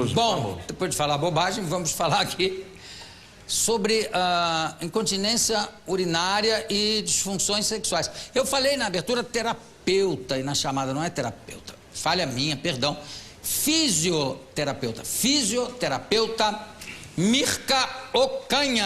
Bom, depois de falar bobagem, vamos falar aqui sobre a incontinência urinária e disfunções sexuais. Eu falei na abertura terapeuta e na chamada não é terapeuta. Falha minha, perdão. Fisioterapeuta Mirka Ocanhas.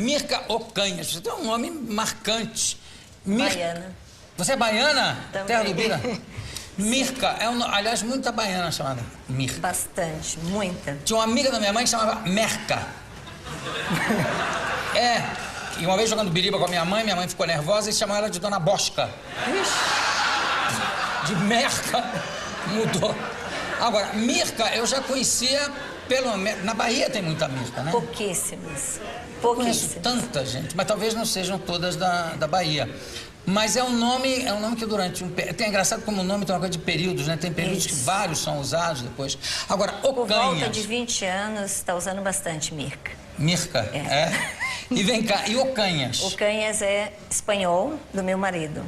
Mirka Ocanhas, você tem um nome marcante. Baiana. Você é baiana? Também. Terra do Bira? Mirka, aliás, muita baiana chamada Mirka. Bastante, muita. Tinha uma amiga da minha mãe que chamava Merca. E uma vez jogando biriba com a minha mãe ficou nervosa e chamou ela de Dona Bosca. De Merca, mudou. Agora, Mirka eu já conhecia, na Bahia tem muita Mirka, né? Pouquíssimas. Conheço tanta gente, mas talvez não sejam todas da Bahia. Mas é um nome que durante é engraçado como o nome tem uma coisa de períodos, né? Tem períodos que vários são usados depois. Agora, Ocanhas... Por volta de 20 anos, está usando bastante Mirka. Mirka? É. E vem cá, e Ocanhas? Ocanhas é espanhol do meu marido.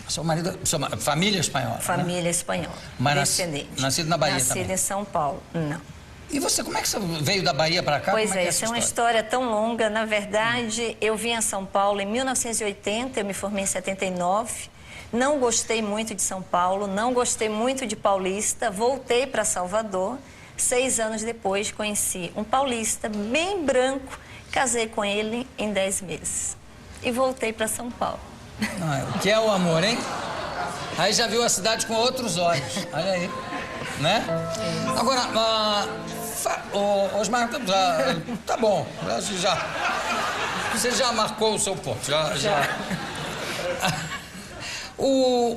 Seu marido, família espanhola? Família espanhola. Mas descendente. Nascido na Bahia também? Nascido em São Paulo, não. E você, como é que você veio da Bahia para cá? Pois é, essa é uma história tão longa. Na verdade, eu vim a São Paulo em 1980, eu me formei em 79. Não gostei muito de São Paulo, não gostei muito de paulista. Voltei para Salvador. 6 anos depois, conheci um paulista bem branco. Casei com ele em 10 meses. E voltei para São Paulo. O que é o amor, hein? Aí já viu a cidade com outros olhos. Olha aí. Né? Agora, Osmar, tá bom, você já marcou o seu ponto, já.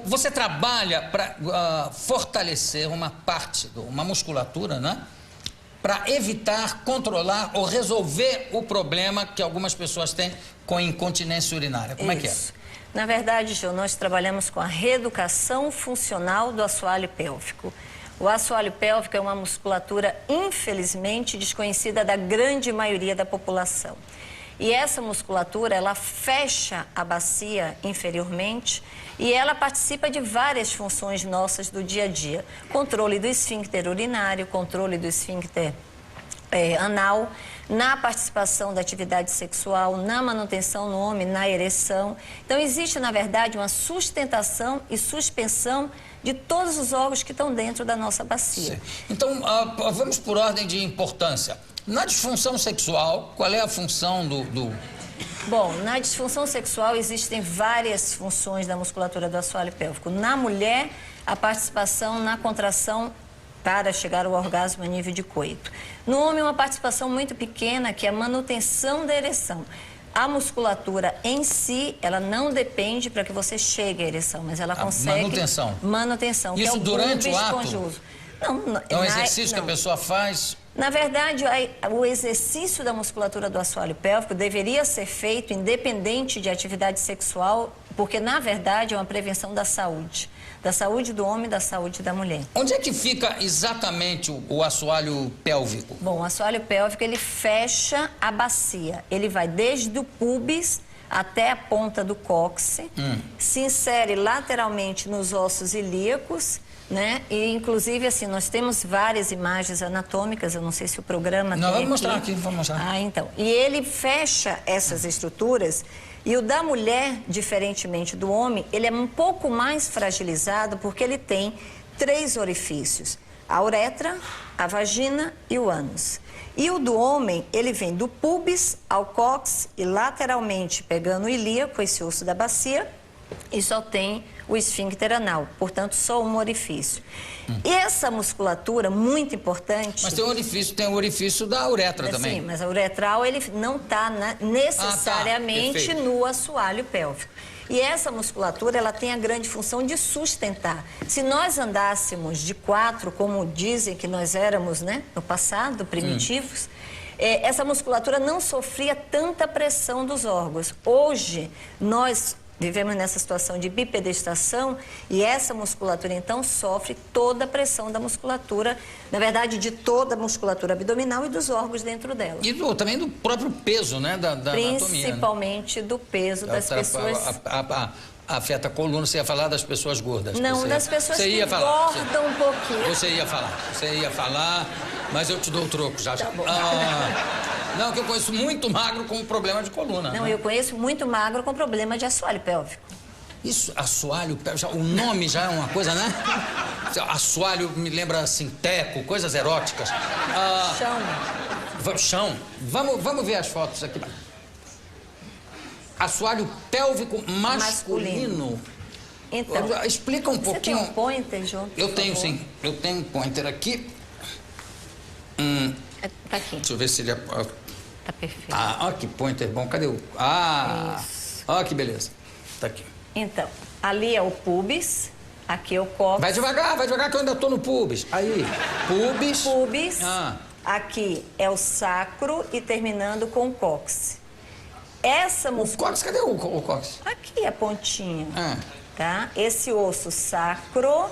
Você trabalha para fortalecer uma parte, uma musculatura, né? Para evitar, controlar ou resolver o problema que algumas pessoas têm com incontinência urinária. Como é que é? Na verdade, Jô, nós trabalhamos com a reeducação funcional do assoalho pélvico. O assoalho pélvico é uma musculatura, infelizmente, desconhecida da grande maioria da população. E essa musculatura, ela fecha a bacia inferiormente e ela participa de várias funções nossas do dia a dia. Controle do esfíncter urinário, controle do esfíncter anal, na participação da atividade sexual, na manutenção no homem, na ereção. Então, existe, na verdade, uma sustentação e suspensão de todos os órgãos que estão dentro da nossa bacia. Sim. Então, vamos por ordem de importância. Na disfunção sexual, qual é a função do... Bom, na disfunção sexual existem várias funções da musculatura do assoalho pélvico. Na mulher, a participação na contração para chegar ao orgasmo a nível de coito. No homem, uma participação muito pequena, que é a manutenção da ereção. A musculatura em si, ela não depende para que você chegue à ereção, mas ela consegue... Manutenção. Manutenção. Isso que é o durante o ato? Conjunto. Não, é um exercício que a pessoa faz... Na verdade, o exercício da musculatura do assoalho pélvico deveria ser feito independente de atividade sexual, porque, na verdade, é uma prevenção da saúde do homem e da saúde da mulher. Onde é que fica exatamente o assoalho pélvico? Bom, o assoalho pélvico, ele fecha a bacia. Ele vai desde o púbis até a ponta do cóccix, se insere lateralmente nos ossos ilíacos, né? E, inclusive, assim, nós temos várias imagens anatômicas, eu não sei se o programa tem. Não, vamos mostrar aqui, vamos mostrar. Então. E ele fecha essas estruturas. E o da mulher, diferentemente do homem, ele é um pouco mais fragilizado porque ele tem 3 orifícios: a uretra, a vagina e o ânus. E o do homem, ele vem do púbis ao cóccix e lateralmente pegando o ilíaco, esse osso da bacia, e só tem o esfíncter anal, portanto, só um orifício. E essa musculatura, muito importante... Mas tem o orifício da uretra também. Sim, mas a uretral, ele não está necessariamente no assoalho pélvico. E essa musculatura, ela tem a grande função de sustentar. Se nós andássemos de 4, como dizem que nós éramos, né, no passado, primitivos, essa musculatura não sofria tanta pressão dos órgãos. Hoje, nós vivemos nessa situação de bipedestação e essa musculatura, então, sofre toda a pressão da musculatura, na verdade, de toda a musculatura abdominal e dos órgãos dentro dela. E também do próprio peso, né, da anatomia. Principalmente do peso das pessoas... Afeta a coluna, você ia falar das pessoas gordas. Não, das pessoas que engordam um pouquinho. Você ia falar, mas eu te dou o troco já. Tá bom. Não, que eu conheço muito magro com problema de coluna. Não, né? eu conheço muito magro com problema de assoalho pélvico. Isso, assoalho pélvico, o nome já é uma coisa, né? Assoalho me lembra sinteco, coisas eróticas. Chão. Vamos ver as fotos aqui. Assoalho pélvico masculino. Então, explica um pouquinho. Você tem um pointer, João? Eu tenho, sim. Eu tenho um pointer aqui. Tá aqui. Deixa eu ver se ele... Tá perfeito. Olha que pointer bom. Cadê o... Isso. Olha que beleza. Tá aqui. Então, ali é o pubis, aqui é o cóccix. Vai devagar que eu ainda tô no pubis. Aí, pubis. Pubis, aqui é o sacro e terminando com o cóccix. Essa musculatura... O cóccix, cadê o cóccix? Aqui a pontinha, tá? Esse osso sacro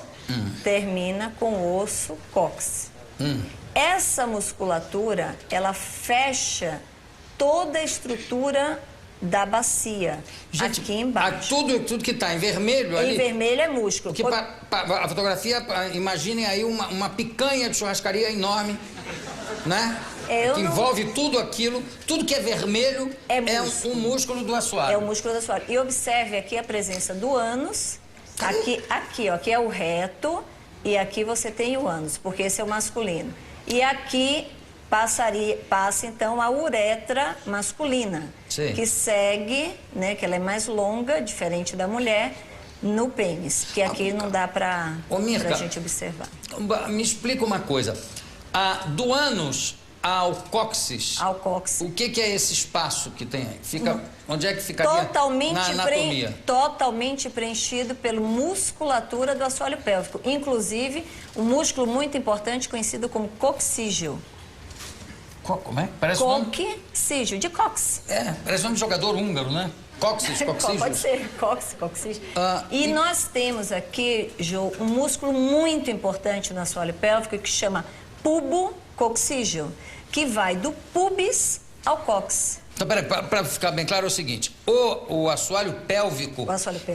termina com o osso cóccix. Essa musculatura, ela fecha toda a estrutura da bacia, gente, aqui embaixo. Tudo que tá em vermelho ali... Em vermelho é músculo. Porque a fotografia, imaginem aí uma picanha de churrascaria enorme, né? Que envolve tudo aquilo, tudo que é vermelho é um músculo do assoalho. É o músculo do assoalho. E observe aqui a presença do ânus. Aqui, ó, aqui é o reto e aqui você tem o ânus, porque esse é o masculino. E aqui passa então a uretra masculina, sim, que segue, né, que ela é mais longa, diferente da mulher, no pênis, que aqui não dá pra gente observar. Me explica uma coisa. Do ânus ao cóccix. O que é esse espaço que tem aí? Onde é que ficaria na anatomia? Totalmente preenchido pela musculatura do assoalho pélvico. Inclusive, um músculo muito importante conhecido como coccígeo. Como é? Parece coccígeo, de cox. Parece nome de jogador húngaro, né? Coccígeo. Pode ser, coccígeo. E nós temos aqui, Jô, um músculo muito importante no assoalho pélvico que chama pubococcígeo, que vai do pubis ao cóccix. Então, peraí, para ficar bem claro é o seguinte, o assoalho pélvico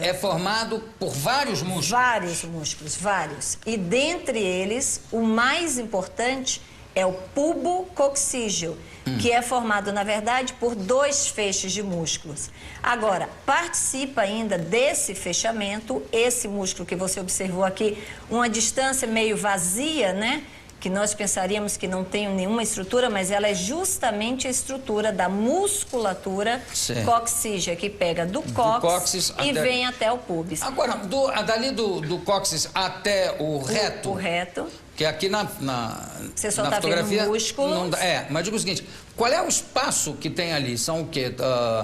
é formado por vários músculos. Vários músculos, vários. E dentre eles, o mais importante é o pubococcígeo, que é formado, na verdade, por 2 feixes de músculos. Agora, participa ainda desse fechamento, esse músculo que você observou aqui, uma distância meio vazia, né? Que nós pensaríamos que não tem nenhuma estrutura, mas ela é justamente a estrutura da musculatura coccígea, que pega do cóccix e vem até o pubis. Agora, dali do cóccix até o reto... O reto. Que aqui na você só tá fotografia... vendo músculos. Mas digo o seguinte, qual é o espaço que tem ali? São o quê?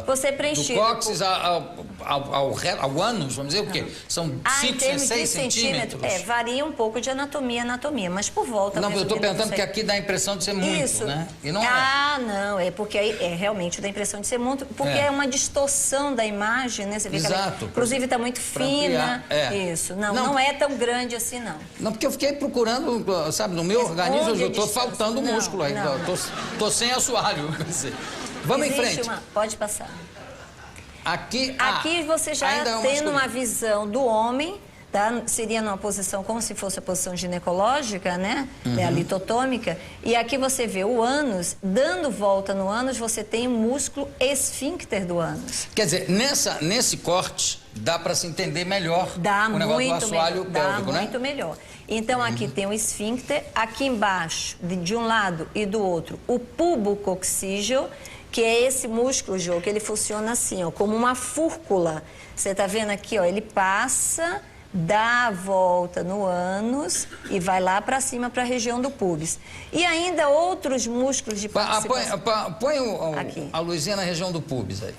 Você preenchido. Do cóccix ao ânus, vamos dizer o quê? São 5, 6 centímetros? Varia um pouco de anatomia, mas por volta... Não, eu estou perguntando que aqui dá a impressão de ser muito, né? E não não, é porque aí realmente dá a impressão de ser muito, porque é uma distorção da imagem, né? Você vê Exato. Inclusive está muito fina. Isso, não é tão grande assim, não. Não, porque eu fiquei procurando, sabe, no meu organismo eu estou faltando músculo aí, tô sem assoalho. Vamos em frente. Pode passar. Aqui você já tendo uma visão do homem, tá? Seria numa posição como se fosse a posição ginecológica, né? A litotômica. E aqui você vê o ânus, dando volta no ânus, você tem o músculo esfíncter do ânus. Quer dizer, nesse corte, dá para se entender melhor o negócio do assoalho pélvico, né? Dá muito melhor. Então, aqui tem o esfíncter, aqui embaixo, de um lado e do outro, o pubococcígeo, que é esse músculo, Jô, que ele funciona assim, ó, como uma fúrcula. Você tá vendo aqui, ó, ele passa, dá a volta no ânus e vai lá para cima, para a região do pubis. E ainda outros músculos de participação. Põe a luzinha na região do pubis aí.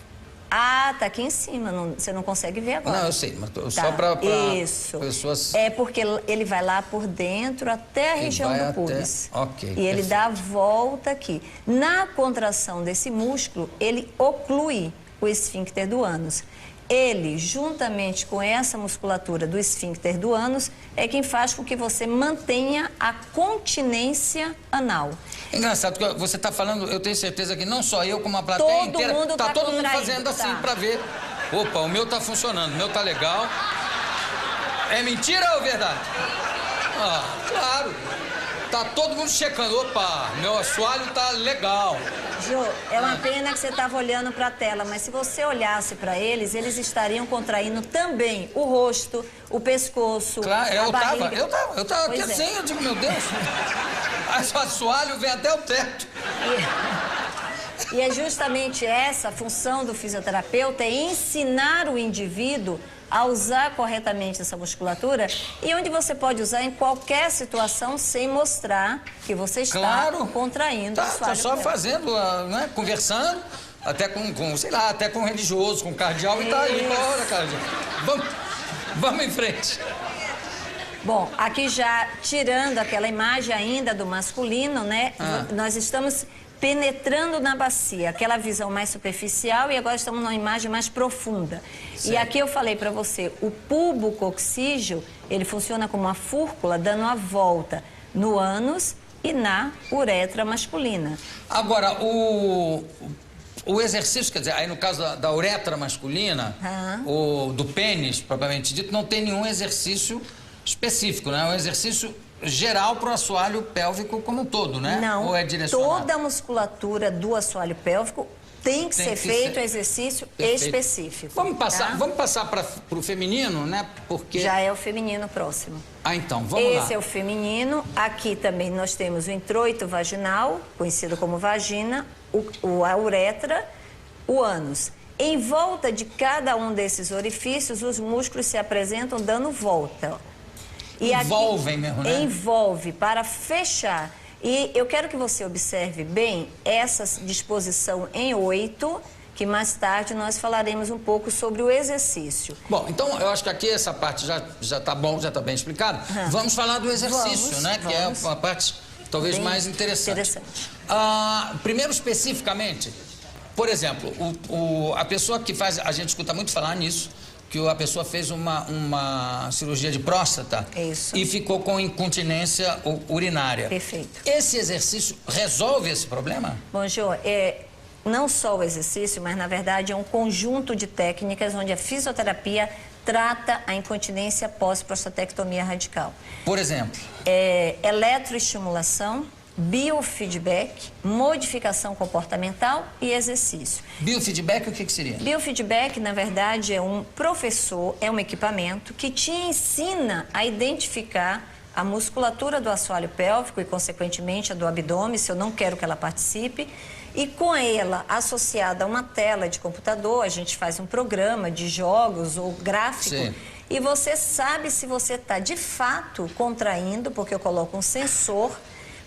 Tá aqui em cima, você não consegue ver agora. Não, eu sei, mas só para pessoas... É porque ele vai lá por dentro até a região do pubis. E ele dá a volta aqui. Na contração desse músculo, ele oclui o esfíncter do ânus. Ele, juntamente com essa musculatura do esfíncter do ânus, é quem faz com que você mantenha a continência anal. É engraçado, porque você está falando, eu tenho certeza que não só eu, como a plateia inteira, tá todo mundo fazendo assim para ver. Opa, o meu tá funcionando, o meu tá legal. É mentira ou verdade? Ah, claro. Tá todo mundo checando. Opa, meu assoalho tá legal. Jô, é uma pena que você estava olhando para a tela, mas se você olhasse para eles, eles estariam contraindo também o rosto, o pescoço, claro, a barriga. Eu tava aqui assim, eu digo, meu Deus. O assoalho vem até o teto. E é justamente essa a função do fisioterapeuta, é ensinar o indivíduo a usar corretamente essa musculatura e onde você pode usar em qualquer situação sem mostrar que você está contraindo. Tá só fazendo, né, conversando, até com, sei lá, até com religioso, com cardeal e tá aí, bora, cardeal. Vamos em frente. Bom, aqui já tirando aquela imagem ainda do masculino, né, nós estamos penetrando na bacia, aquela visão mais superficial, e agora estamos numa imagem mais profunda. Certo. E aqui eu falei para você, o bulbo coxígeo, ele funciona como uma fúrcula dando a volta no ânus e na uretra masculina. Agora, o exercício, quer dizer, aí no caso da uretra masculina, ou do pênis, propriamente dito, não tem nenhum exercício específico, né? É um exercício geral para o assoalho pélvico como um todo, né? Não, ou é direcionado? Toda a musculatura do assoalho pélvico tem que ser feito exercício específico. Vamos passar para o feminino, né? Porque já é o feminino próximo. Então, vamos lá. Esse é o feminino. Aqui também nós temos o introito vaginal, conhecido como vagina, a uretra, o ânus. Em volta de cada um desses orifícios, os músculos se apresentam dando volta. E envolvem mesmo, né? Envolve para fechar. E eu quero que você observe bem essa disposição em 8, que mais tarde nós falaremos um pouco sobre o exercício. Bom, então eu acho que aqui essa parte já tá bom, já tá bem explicado. Vamos falar do exercício, né? Que é uma parte talvez bem mais interessante. Primeiro, especificamente, por exemplo, a pessoa que faz, a gente escuta muito falar nisso, que a pessoa fez uma cirurgia de próstata. Isso. E ficou com incontinência urinária. Perfeito. Esse exercício resolve esse problema? Bom, Jô, não só o exercício, mas na verdade é um conjunto de técnicas onde a fisioterapia trata a incontinência pós-prostatectomia radical. Por exemplo? Eletroestimulação, biofeedback, modificação comportamental e exercício. Biofeedback, o que seria? Biofeedback, na verdade, é um professor, é um equipamento que te ensina a identificar a musculatura do assoalho pélvico e, consequentemente, a do abdômen, se eu não quero que ela participe. E com ela associada a uma tela de computador, a gente faz um programa de jogos ou gráfico. Sim. E você sabe se você está, de fato, contraindo, porque eu coloco um sensor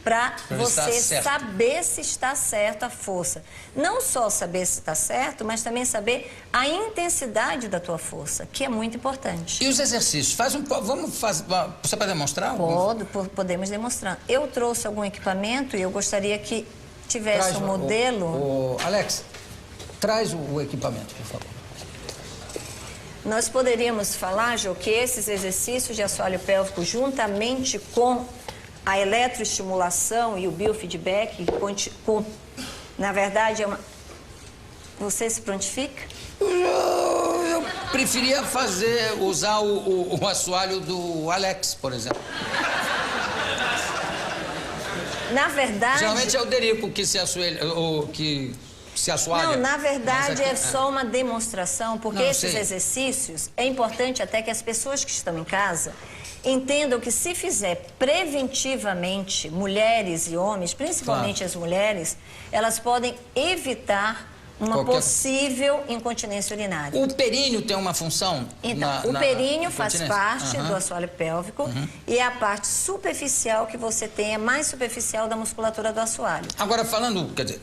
para você saber se está certo a força. Não só saber se está certo, mas também saber a intensidade da tua força, que é muito importante. E os exercícios? Você pode demonstrar? Podemos demonstrar. Eu trouxe algum equipamento e eu gostaria que tivesse um modelo. Alex, traz o equipamento, por favor. Nós poderíamos falar, Jô, que esses exercícios de assoalho pélvico, juntamente com a eletroestimulação e o biofeedback, na verdade, Você se prontifica? Eu preferia usar o assoalho do Alex, por exemplo. Na verdade... Geralmente é o Derico que se assoalha. Não, na verdade é só uma demonstração, porque esses exercícios, é importante até que as pessoas que estão em casa entendam que se fizer preventivamente, mulheres e homens, principalmente as mulheres, elas podem evitar uma possível incontinência urinária. O períneo tem uma função? Então, o períneo faz parte do assoalho pélvico e é a parte superficial que você tem, é mais superficial da musculatura do assoalho. Agora, falando, quer dizer,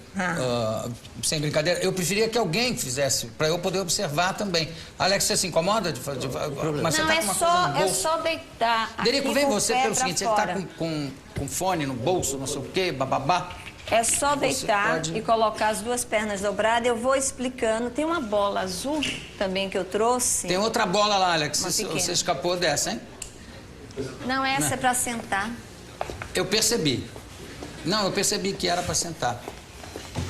sem brincadeira, eu preferia que alguém fizesse, para eu poder observar também. Alex, você se incomoda de fazer? Mas não, é só deitar. Derico, vem você pelo seguinte, você está com fone no bolso, não sei o quê, bababá. É só Você deitar pode- e colocar as duas pernas dobradas. Eu vou explicando. Tem uma bola azul também que eu trouxe. Tem outra bola lá, Alex. Uma pequena. Você escapou dessa, hein? Não, essa é para sentar. Eu percebi. Não, eu percebi que era para sentar.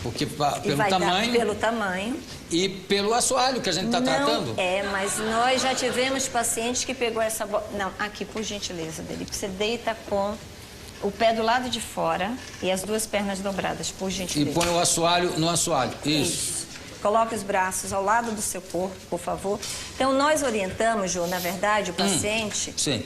Porque E pelo vai dar tamanho pelo tamanho. e pelo assoalho que a gente está tratando. É, mas nós já tivemos pacientes que pegou essa bola. Não, aqui, por gentileza, dele. Você deita com o pé do lado de fora e as duas pernas dobradas, por E gentileza. põe o assoalho no assoalho. Isso. Coloque os braços ao lado do seu corpo, por favor. Então, nós orientamos, Jô, na verdade, o paciente... sim.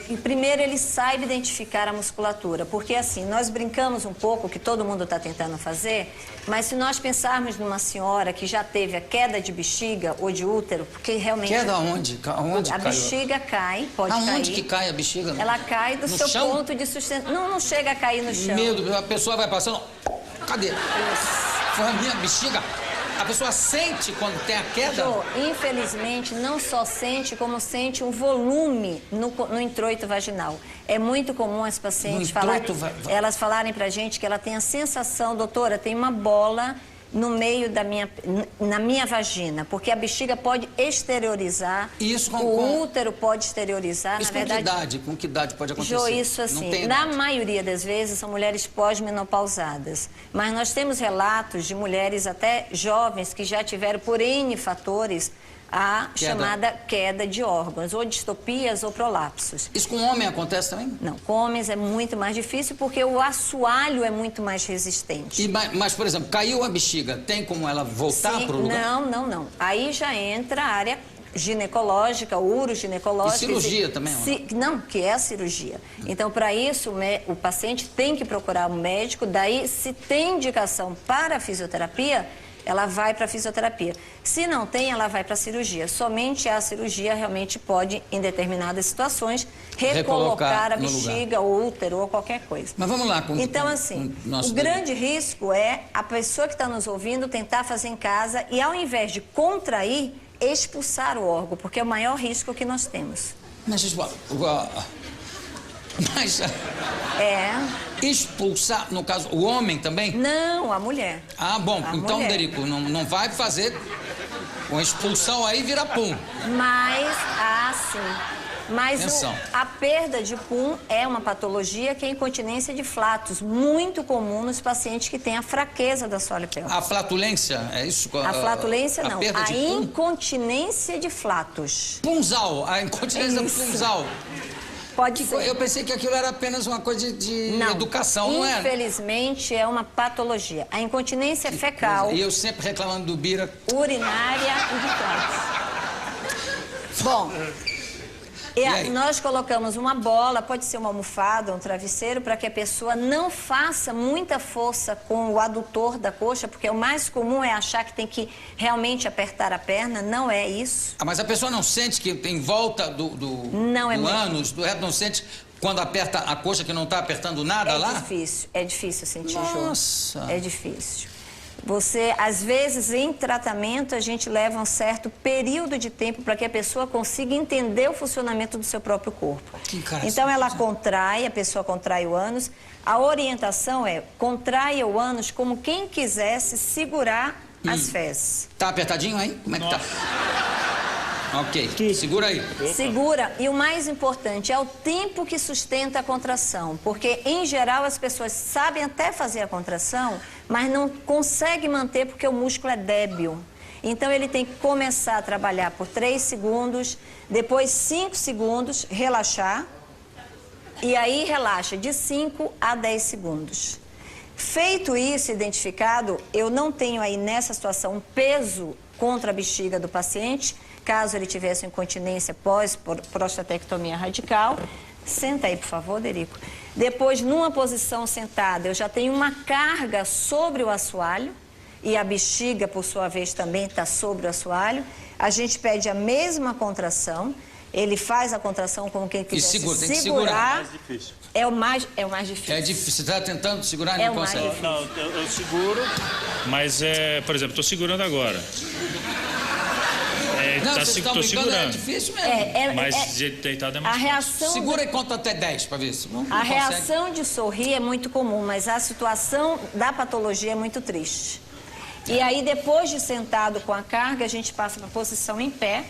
Que primeiro ele saiba identificar a musculatura. Porque, assim, nós brincamos um pouco, que todo mundo está tentando fazer, mas se nós pensarmos numa senhora que já teve a queda de bexiga ou de útero, porque realmente... Queda onde? Aonde A caiu? bexiga cai, pode cair. Aonde que cai a bexiga? Ela cai do No seu chão? ponto de sustentação. Não, não chega a cair no chão. Medo, a pessoa vai passando. Cadê? Foi a minha bexiga. A pessoa sente quando tem a queda? Jô, infelizmente, não só sente, como sente um volume no introito vaginal. É muito comum as pacientes elas falarem pra gente que ela tem a sensação, doutora, tem uma bola no meio na minha vagina, porque a bexiga pode exteriorizar, Isso o útero pode exteriorizar, Isso na verdade... com que idade pode acontecer? Jô, isso assim, Não tem na idade. maioria das vezes são mulheres pós-menopausadas, mas nós temos relatos de mulheres até jovens que já tiveram por N fatores a chamada queda de órgãos, ou distopias ou prolapsos. Isso com homem acontece também? Não, com homens é muito mais difícil porque o assoalho é muito mais resistente. Mas, por exemplo, caiu a bexiga, tem como ela voltar Sim, para o lugar? não. Aí já entra a área ginecológica, uroginecológica. E cirurgia também, Não, que é a cirurgia. Então, para isso, o paciente tem que procurar um médico, daí, se tem indicação para a fisioterapia, ela vai para a fisioterapia. Se não tem, ela vai para a cirurgia. Somente a cirurgia realmente pode, em determinadas situações, recolocar a no bexiga, ou útero, ou qualquer coisa. Mas vamos lá. Então, assim, o grande risco é a pessoa que está nos ouvindo tentar fazer em casa e, ao invés de contrair, expulsar o órgão, porque é o maior risco que nós temos. Mas É. expulsar, no caso, o homem também? Não, a mulher. Ah, bom, A então, mulher. Derico, não vai fazer uma expulsão aí vira pum. Mas Atenção. a perda de pum é uma patologia que é a incontinência de flatos, muito comum nos pacientes que têm a fraqueza da assoalho pélvico. A flatulência, é isso? A flatulência não, perda a de pum? incontinência de flatos. Punzal, a incontinência Isso. punzal. Pode ser. Eu pensei que aquilo era apenas uma coisa de educação, não é? Infelizmente, é uma patologia. A incontinência fecal, E eu sempre reclamando do Bira. urinária e de flatos. Bom, aí? nós colocamos uma bola, pode ser uma almofada, um travesseiro, para que a pessoa não faça muita força com o adutor da coxa, porque o mais comum é achar que tem que realmente apertar a perna, não é isso. Ah, mas a pessoa não sente que em volta do Não, é muito- ânus, do reto, não sente quando aperta a coxa que não está apertando nada lá? É difícil sentir, Jô. Nossa. É difícil. Você, às vezes, em tratamento, a gente leva um certo período de tempo para que a pessoa consiga entender o funcionamento do seu próprio corpo. Que engraçado. Então, ela contrai, a pessoa contrai o ânus. A orientação é, contraia o ânus como quem quisesse segurar as fezes. Tá apertadinho aí? Como é que tá? Ok, segura aí. Segura. E o mais importante é o tempo que sustenta a contração. Porque, em geral, as pessoas sabem até fazer a contração, mas não conseguem manter porque o músculo é débil. Então, ele tem que começar a trabalhar por 3 segundos, depois 5 segundos, relaxar. E aí, relaxa de 5 a 10 segundos. Feito isso, identificado, eu não tenho aí nessa situação um peso contra a bexiga do paciente, caso ele tivesse incontinência pós-prostatectomia radical. Senta aí, por favor, Derico. Depois, numa posição sentada, eu já tenho uma carga sobre o assoalho e a bexiga, por sua vez, também está sobre o assoalho. A gente pede a mesma contração. Ele faz a contração como quem quisesse segura, tem que segurar. Mais difícil. É o mais difícil. É difícil, você está tentando segurar e É não o mais consegue. difícil. Não, eu seguro, mas por exemplo, estou segurando agora. Não, vocês estão tô brincando, é segurando. difícil mesmo. Mas de jeito deitado é mais A reação Segura e conta até 10 para ver se não A consegue. reação de sorrir é muito comum, mas a situação da patologia é muito triste. E aí, depois de sentado com a carga, a gente passa para a posição em pé.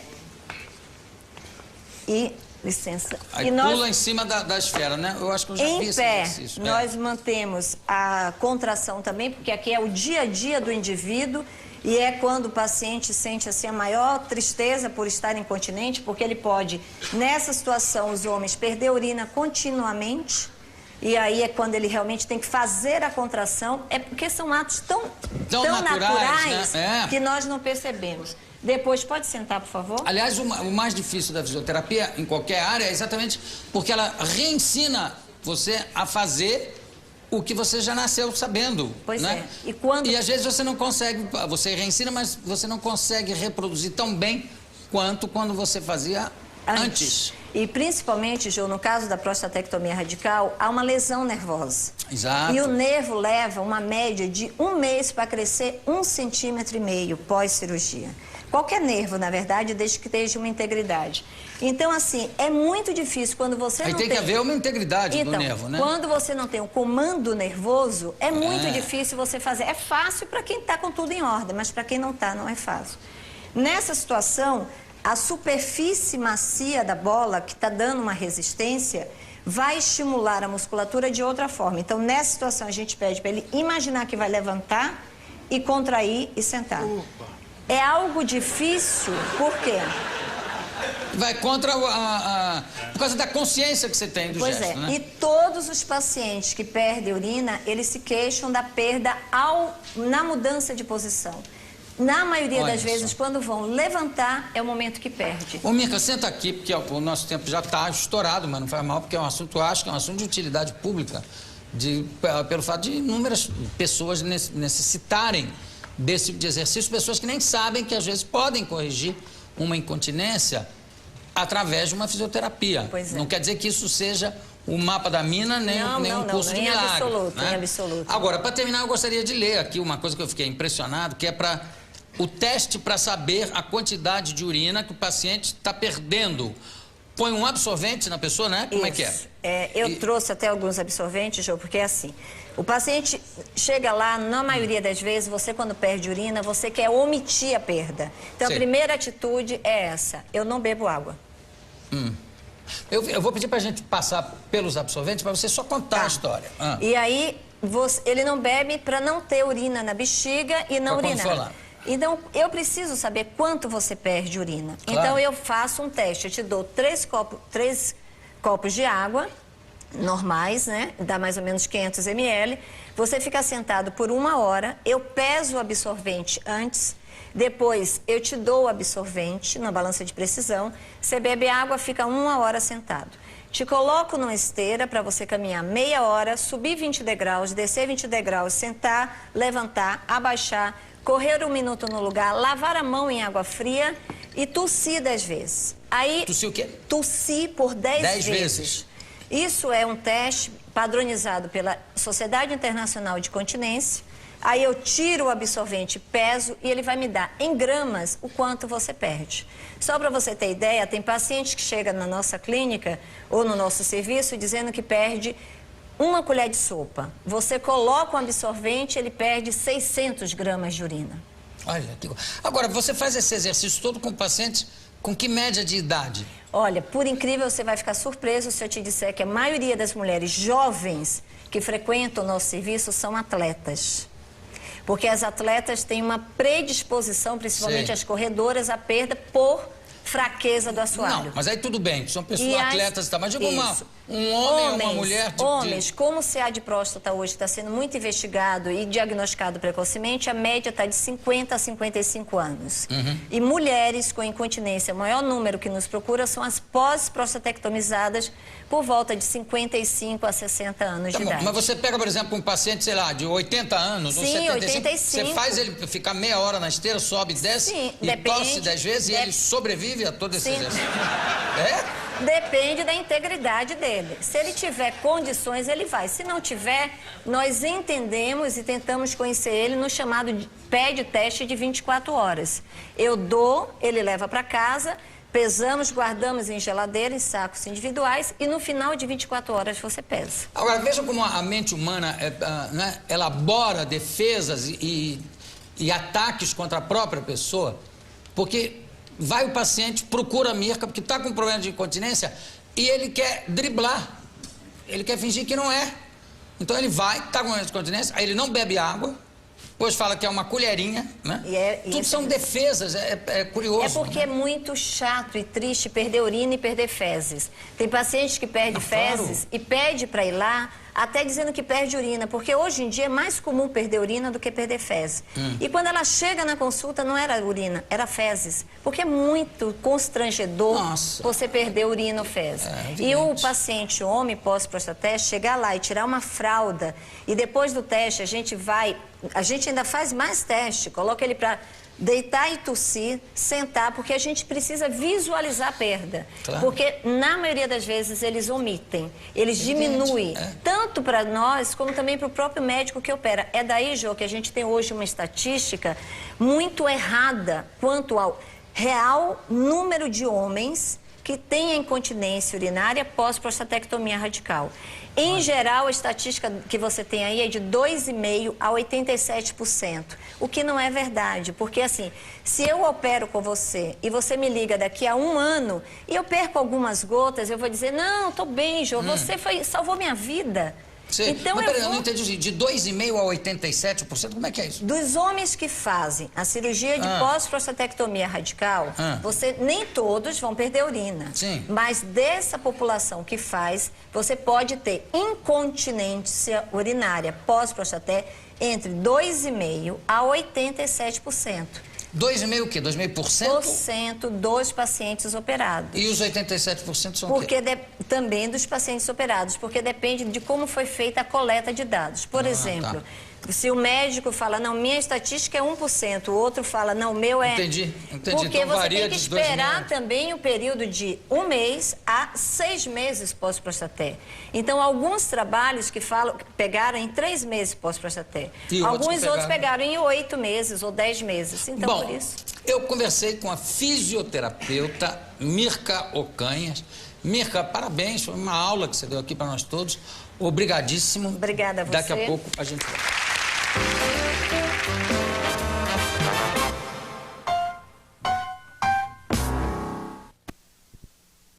E, licença. Aí e nós, pula em cima da esfera, né? Eu acho que eu já vi em esse pé, exercício. nós mantemos a contração também, porque aqui é o dia a dia do indivíduo. E é quando o paciente sente assim a maior tristeza por estar incontinente, porque ele pode, nessa situação, os homens perder urina continuamente. E aí é quando ele realmente tem que fazer a contração. É porque são atos tão naturais, né? que nós não percebemos. Depois, pode sentar, por favor? Aliás, o mais difícil da fisioterapia, em qualquer área, é exatamente porque ela reensina você a fazer o que você já nasceu sabendo. Pois né? é. E às vezes você não consegue, você reensina, mas você não consegue reproduzir tão bem quanto quando você fazia antes. E principalmente, Jô, no caso da prostatectomia radical, há uma lesão nervosa. Exato. E o nervo leva uma média de 1 mês para crescer 1,5 centímetro pós-cirurgia. Qualquer nervo, na verdade, desde que esteja uma integridade. Então, assim, é muito difícil quando você Aí não tem que haver uma integridade do nervo, né? Quando você não tem o comando nervoso, é muito difícil você fazer. É fácil para quem está com tudo em ordem, mas para quem não está, não é fácil. Nessa situação, a superfície macia da bola, que está dando uma resistência, vai estimular a musculatura de outra forma. Então, nessa situação, a gente pede para ele imaginar que vai levantar e contrair e sentar. É algo difícil, por quê? Vai contra por causa da consciência que você tem do gesto, né? E todos os pacientes que perdem urina, eles se queixam da perda na mudança de posição. Na maioria das vezes, quando vão levantar, é o momento que perde. Ô, Mirka, senta aqui, porque o nosso tempo já está estourado, mas não faz mal, porque é um assunto, eu acho que é um assunto de utilidade pública, pelo fato de inúmeras pessoas necessitarem desse tipo de exercício, pessoas que nem sabem que às vezes podem corrigir uma incontinência através de uma fisioterapia. Não quer dizer que isso seja o mapa da mina, nem um curso de milagre. Absoluto, né? em absoluto. Agora, para terminar, eu gostaria de ler aqui uma coisa que eu fiquei impressionado, que é o teste para saber a quantidade de urina que o paciente está perdendo. Põe um absorvente na pessoa, né? Como é que é? Eu trouxe até alguns absorventes, Jô, porque é assim. O paciente chega lá, na maioria das vezes, você quando perde urina, você quer omitir a perda. Então, a primeira atitude é essa: eu não bebo água. Eu vou pedir para a gente passar pelos absorventes para você só contar a história. E aí, ele não bebe para não ter urina na bexiga e não urinar. Então, eu preciso saber quanto você perde urina. Claro. Então, eu faço um teste. Eu te dou 3 copos de água, normais, né? Dá mais ou menos 500 ml. Você fica sentado por 1 hora. Eu peso o absorvente antes. Depois, eu te dou o absorvente na balança de precisão. Você bebe água, fica 1 hora sentado. Te coloco numa esteira para você caminhar meia hora, subir 20 degraus, descer 20 degraus, sentar, levantar, abaixar, correr 1 minuto no lugar, lavar a mão em água fria e tossir 10 vezes. Aí, tossir o quê? Tossir por 10 vezes. Isso é um teste padronizado pela Sociedade Internacional de Continência. Aí eu tiro o absorvente, peso e ele vai me dar em gramas o quanto você perde. Só para você ter ideia, tem paciente que chega na nossa clínica ou no nosso serviço dizendo que perde 1 colher de sopa. Você coloca um absorvente, ele perde 600 gramas de urina. Olha, agora, você faz esse exercício todo com pacientes com que média de idade? Olha, por incrível, você vai ficar surpreso se eu te disser que a maioria das mulheres jovens que frequentam o nosso serviço são atletas. Porque as atletas têm uma predisposição, principalmente as corredoras, à perda por fraqueza do assoalho. Não, mas aí tudo bem, são pessoas atletas, tá? Mas diga um homem ou uma mulher... Homens, como o CA de próstata hoje está sendo muito investigado e diagnosticado precocemente, a média está de 50 a 55 anos. E mulheres com incontinência, o maior número que nos procura são as pós-prostatectomizadas por volta de 55 a 60 anos de idade. Mas você pega, por exemplo, um paciente, sei lá, de 80 anos, ou 75, você faz ele ficar meia hora na esteira, sobe e desce, e tosse 10 vezes e ele sobrevive dia todo esse Sim. exercício. É? Depende da integridade dele. Se ele tiver condições, ele vai. Se não tiver, nós entendemos e tentamos conhecer ele no chamado PED teste de 24 horas. Eu dou, ele leva para casa, pesamos, guardamos em geladeira, em sacos individuais e no final de 24 horas você pesa. Agora, veja como a mente humana né, elabora defesas e ataques contra a própria pessoa, porque vai o paciente, procura a Mirka, porque está com problema de incontinência, e ele quer driblar, ele quer fingir que não é. Então ele vai, está com problema de incontinência, aí ele não bebe água, depois fala que é uma colherinha, né? Tudo são defesas, é curioso. É porque né? é muito chato e triste perder urina e perder fezes. Tem paciente que perde fezes claro. e pede para ir lá, até dizendo que perde urina, porque hoje em dia é mais comum perder urina do que perder fezes. E quando ela chega na consulta, não era urina, era fezes. Porque é muito constrangedor você perder urina ou fezes. E o paciente homem pós-prostatese chegar lá e tirar uma fralda, e depois do teste a gente ainda faz mais teste, coloca ele para deitar e tossir, sentar, porque a gente precisa visualizar a perda. Claro. Porque, na maioria das vezes, eles omitem, eles diminuem, tanto para nós, como também para o próprio médico que opera. É daí, Jô, que a gente tem hoje uma estatística muito errada quanto ao real número de homens que têm a incontinência urinária pós-prostatectomia radical. Em geral, a estatística que você tem aí é de 2,5% a 87%, o que não é verdade, porque assim, se eu opero com você e você me liga daqui a 1 ano e eu perco algumas gotas, eu vou dizer, não, tô bem, Jô, você salvou minha vida. Sim. Então, mas peraí, eu não entendi, de 2,5% a 87%, como é que é isso? Dos homens que fazem a cirurgia de pós-prostatectomia radical, nem todos vão perder urina. Sim. Mas dessa população que faz, você pode ter incontinência urinária pós-prostatectomia entre 2,5% a 87%. 2,5% o quê? 2,5%? Dos pacientes operados. E os 87% são o quê? Também dos pacientes operados, porque depende de como foi feita a coleta de dados. Por exemplo, se o médico fala, não, minha estatística é 1%, o outro fala, não, meu é... Entendi. Porque então, você tem que esperar também o período de 1 mês a 6 meses pós-prostatectomia. Então, alguns trabalhos que pegaram em 3 meses pós-prostatectomia. Alguns outros pegaram em 8 meses ou 10 meses. Então, bom, por isso... eu conversei com a fisioterapeuta Mirka Ocanhas. Mirka, parabéns, foi uma aula que você deu aqui para nós todos. Obrigadíssimo. Obrigada a você. Daqui a pouco a gente vai.